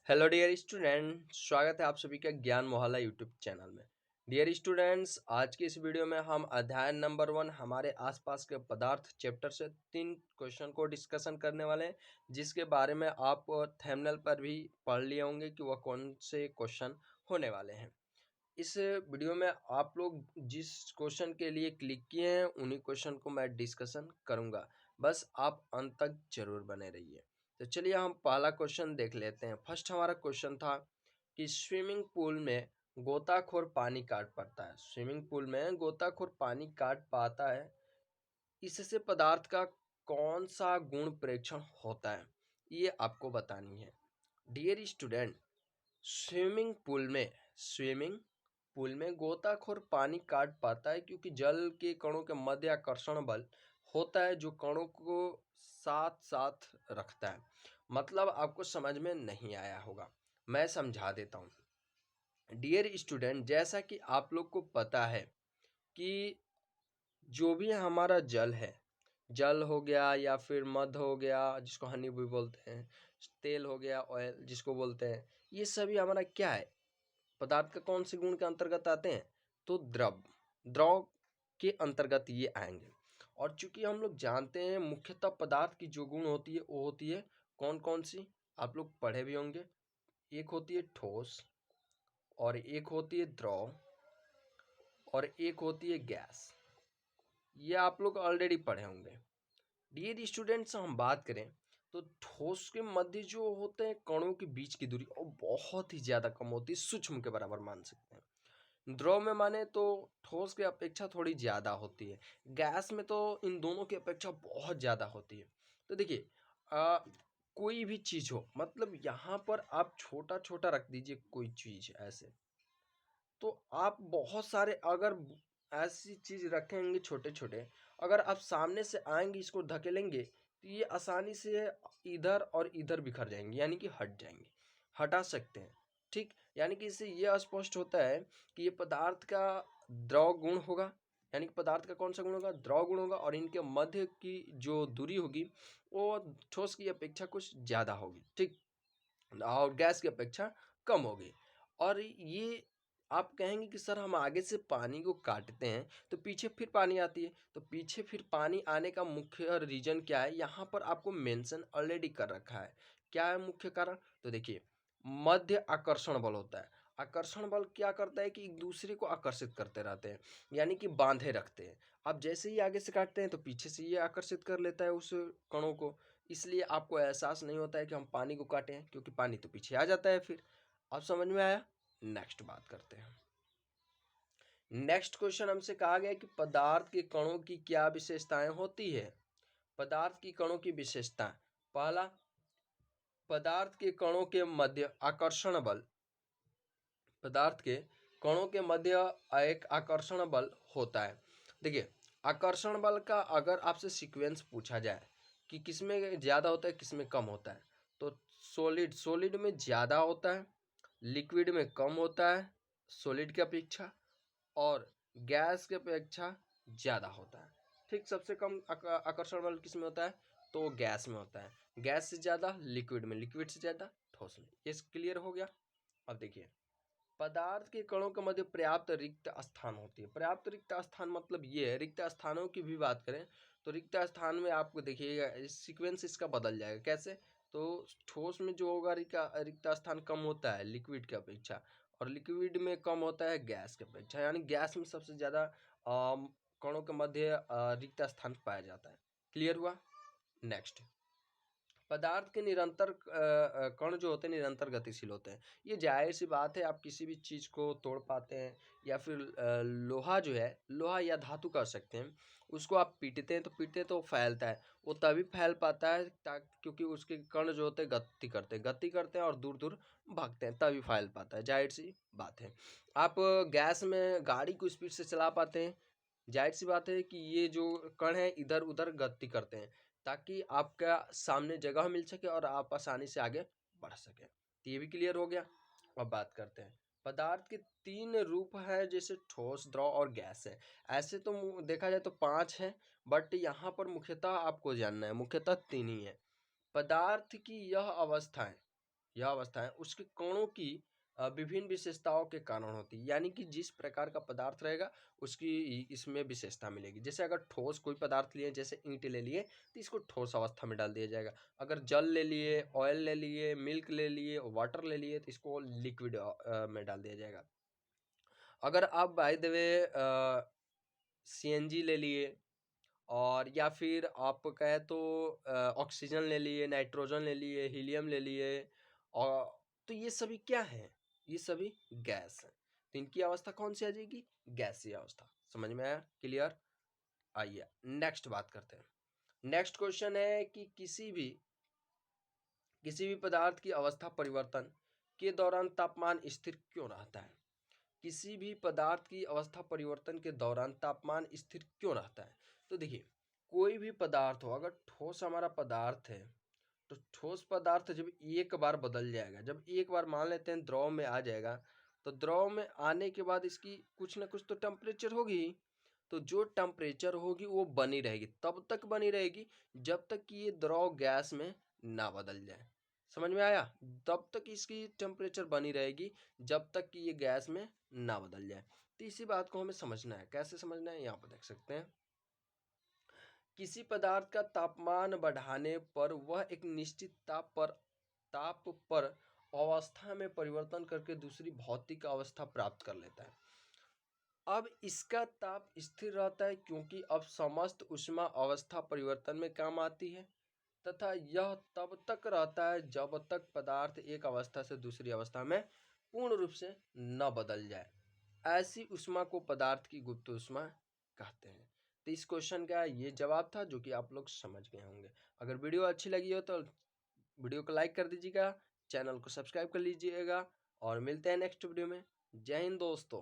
Hello dear student, स्वागत है आप सभी का ज्ञान मोहल्ला यूट्यूब चैनल में। डियर स्टूडेंट्स, आज की इस वीडियो में हम अध्याय नंबर 1 हमारे आसपास के पदार्थ चैप्टर से 3 क्वेश्चन को डिस्कशन करने वाले हैं, जिसके बारे में आप थंबनेल पर भी पढ़ लिए होंगे कि वह कौन से क्वेश्चन होने वाले हैं। इस वीडियो में आप लोग जिस क्वेश्चन के लिए क्लिक किए हैं उन्हीं क्वेश्चन को मैं डिस्कशन करूंगा, बस आप अंत तक जरूर बने रहिए। तो चलिए हम पहला क्वेश्चन देख लेते हैं। फर्स्ट हमारा क्वेश्चन था कि स्विमिंग पूल में गोताखोर पानी काट पाता है। स्विमिंग पूल में गोताखोर पानी काट पाता है, इससे पदार्थ का कौन सा गुण प्रेक्षण होता है, ये आपको बतानी है। डियर स्टूडेंट, स्विमिंग पूल में गोताखोर पानी काट पाता है क्योंकि जल के कणों के मध्य आकर्षण बल होता है जो कणों को साथ साथ रखता है। मतलब आपको समझ में नहीं आया होगा, मैं समझा देता हूँ। डियर स्टूडेंट, जैसा कि आप लोग को पता है कि जो भी हमारा जल है, जल हो गया या फिर मध हो गया जिसको हनी भी बोलते हैं, तेल हो गया ऑयल जिसको बोलते हैं, ये सभी हमारा क्या है, पदार्थ का कौन से गुण के अंतर्गत आते हैं? तो द्रव द्रव के अंतर्गत ये आएंगे। और चूंकि हम लोग जानते हैं मुख्यतः पदार्थ की जो गुण होती है वो होती है कौन कौन सी, आप लोग पढ़े भी होंगे। एक होती है ठोस, और एक होती है द्रव, और एक होती है गैस। ये आप लोग ऑलरेडी पढ़े होंगे। डियर स्टूडेंट्स, हम बात करें तो ठोस के मध्य जो होते हैं कणों के बीच की दूरी और बहुत ही ज्यादा कम होती है, सूक्ष्म के बराबर मान सकते हैं। द्रव में माने तो ठोस के अपेक्षा थोड़ी ज्यादा होती है, गैस में तो इन दोनों की अपेक्षा बहुत ज्यादा होती है। तो देखिए, कोई भी चीज हो, मतलब यहाँ पर आप छोटा छोटा रख दीजिए कोई चीज ऐसे, तो आप बहुत सारे अगर ऐसी चीज रखेंगे छोटे छोटे, अगर आप सामने से आएंगे इसको धकेलेंगे तो ये आसानी से इधर और इधर बिखर जाएंगे, यानी कि हट जाएंगे, हटा सकते हैं। ठीक, यानी कि इससे ये स्पष्ट होता है कि ये पदार्थ का द्रव गुण होगा। यानी कि पदार्थ का कौन सा गुण होगा? द्रव गुण होगा, और इनके मध्य की जो दूरी होगी वो ठोस की अपेक्षा कुछ ज्यादा होगी। ठीक, और गैस की अपेक्षा कम होगी। और ये आप कहेंगे कि सर हम आगे से पानी को काटते हैं तो पीछे फिर पानी आती है, तो पीछे फिर पानी आने का मुख्य रीजन क्या है, यहाँ पर आपको मेंशन ऑलरेडी कर रखा है। क्या है मुख्य कारण? तो देखिए, मध्य आकर्षण बल होता है। आकर्षण बल क्या करता है कि एक दूसरे को आकर्षित करते रहते हैं, यानी कि बांधे रखते हैं। आप जैसे ही आगे से काटते हैं तो पीछे से ये आकर्षित कर लेता है उस कणों को, इसलिए आपको एहसास नहीं होता है कि हम पानी को काटे हैं, क्योंकि पानी तो पीछे आ जाता है फिर। अब समझ में आया? नेक्स्ट बात करते हैं। नेक्स्ट क्वेश्चन हमसे कहा गया कि पदार्थ के कणों की क्या विशेषताएं होती है। पदार्थ की कणों की विशेषता, पहला, पदार्थ के कणों के मध्य आकर्षण बल। पदार्थ के कणों के मध्य एक आकर्षण बल होता है। देखिए, आकर्षण बल का अगर आपसे सीक्वेंस पूछा जाए कि किसमें ज़्यादा होता है किसमें कम होता है, तो सॉलिड में ज़्यादा होता है, लिक्विड में कम होता है सॉलिड की अपेक्षा, और गैस की अपेक्षा ज़्यादा होता है। ठीक, सबसे कम आकर्षण बल किस में होता है? तो गैस में होता है। गैस से ज़्यादा लिक्विड में, लिक्विड से ज़्यादा ठोस में। ये क्लियर हो गया? अब देखिए, पदार्थ के कणों के मध्य पर्याप्त रिक्त स्थान होती है। पर्याप्त रिक्त स्थान मतलब ये है, रिक्त स्थानों की भी बात करें तो रिक्त स्थान में आपको देखिएगा सीक्वेंस इसका बदल जाएगा। कैसे? तो ठोस में जो होगा रिक्त स्थान कम होता है लिक्विड की अपेक्षा, और लिक्विड में कम होता है गैस की अपेक्षा। यानी गैस में सबसे ज़्यादा कणों के मध्य रिक्त स्थान पाया जाता है। क्लियर हुआ? नेक्स्ट, पदार्थ के निरंतर कण जो होते हैं निरंतर गतिशील होते हैं। ये जाहिर सी बात है, आप किसी भी चीज़ को तोड़ पाते हैं, या फिर लोहा जो है, लोहा या धातु कर सकते हैं, उसको आप पीटते हैं तो फैलता है। वो तभी फैल पाता है क्योंकि उसके कण जो होते हैं गति करते हैं और दूर दूर भागते हैं, तभी फैल पाता है। जाहिर सी बात है। आप गैस में गाड़ी को स्पीड से चला पाते हैं, जाहिर सी बात है कि ये जो कण है इधर उधर गति करते हैं ताकि आपका सामने जगह मिल सके और आप आसानी से आगे बढ़ सके। तो ये भी क्लियर हो गया। अब बात करते हैं, पदार्थ के 3 रूप है, जैसे ठोस, द्रव और गैस है। ऐसे तो देखा जाए तो 5 है, बट यहाँ पर मुख्यतः आपको जानना है, मुख्यतः 3 ही है। पदार्थ की यह अवस्थाएं, यह अवस्था है उसके कणों की विभिन्न विशेषताओं के कारण होती है, यानी कि जिस प्रकार का पदार्थ रहेगा उसकी इसमें विशेषता मिलेगी। जैसे अगर ठोस कोई पदार्थ लिए, जैसे ईंट ले लिए, तो इसको ठोस अवस्था में डाल दिया जाएगा। अगर जल ले लिए, ऑयल ले लिए, मिल्क ले लिए, वाटर ले लिए, तो इसको लिक्विड में डाल दिया जाएगा। अगर आप बाय द वे सीएनजी ले लिए, और या फिर आप कहे तो ऑक्सीजन ले लिए, नाइट्रोजन ले लिए, हीलियम ले लिए, और तो ये सभी क्या हैं? ये सभी गैस हैं। तो इनकी अवस्था कौन सी आ जाएगी? गैसीय अवस्था। समझ में आया? क्लियर? आइए नेक्स्ट बात करते हैं। नेक्स्ट क्वेश्चन है कि किसी भी पदार्थ की अवस्था परिवर्तन के दौरान तापमान स्थिर क्यों रहता है? किसी भी पदार्थ की अवस्था परिवर्तन के दौरान तापमान स्थिर क्यों रहता है? तो देखिए, कोई भी पदार्थ हो, अगर ठोस हमारा पदार्थ है, तो ठोस पदार्थ जब एक बार बदल जाएगा, जब एक बार मान लेते हैं द्रव में आ जाएगा, तो द्रव में आने के बाद इसकी कुछ ना कुछ तो टेम्परेचर होगी। तो जो टेम्परेचर होगी वो बनी रहेगी, तब तक बनी रहेगी जब तक कि ये द्रव गैस में ना बदल जाए। समझ में आया? तब तक इसकी टेम्परेचर बनी रहेगी जब तक कि ये गैस में ना बदल जाए। तो इसी बात को हमें समझना है। कैसे समझना है? यहाँ पर देख सकते हैं। किसी पदार्थ का तापमान बढ़ाने पर वह एक निश्चित ताप पर अवस्था में परिवर्तन करके दूसरी भौतिक अवस्था प्राप्त कर लेता है। अब इसका ताप स्थिर रहता है क्योंकि अब समस्त ऊष्मा अवस्था परिवर्तन में काम आती है, तथा यह तब तक रहता है जब तक पदार्थ एक अवस्था से दूसरी अवस्था में पूर्ण रूप से न बदल जाए। ऐसी ऊष्मा को पदार्थ की गुप्त ऊष्मा कहते हैं। तो इस क्वेश्चन का ये जवाब था, जो कि आप लोग समझ गए होंगे। अगर वीडियो अच्छी लगी हो तो वीडियो को लाइक कर दीजिएगा, चैनल को सब्सक्राइब कर लीजिएगा, और मिलते हैं नेक्स्ट वीडियो में। जय हिंद दोस्तों।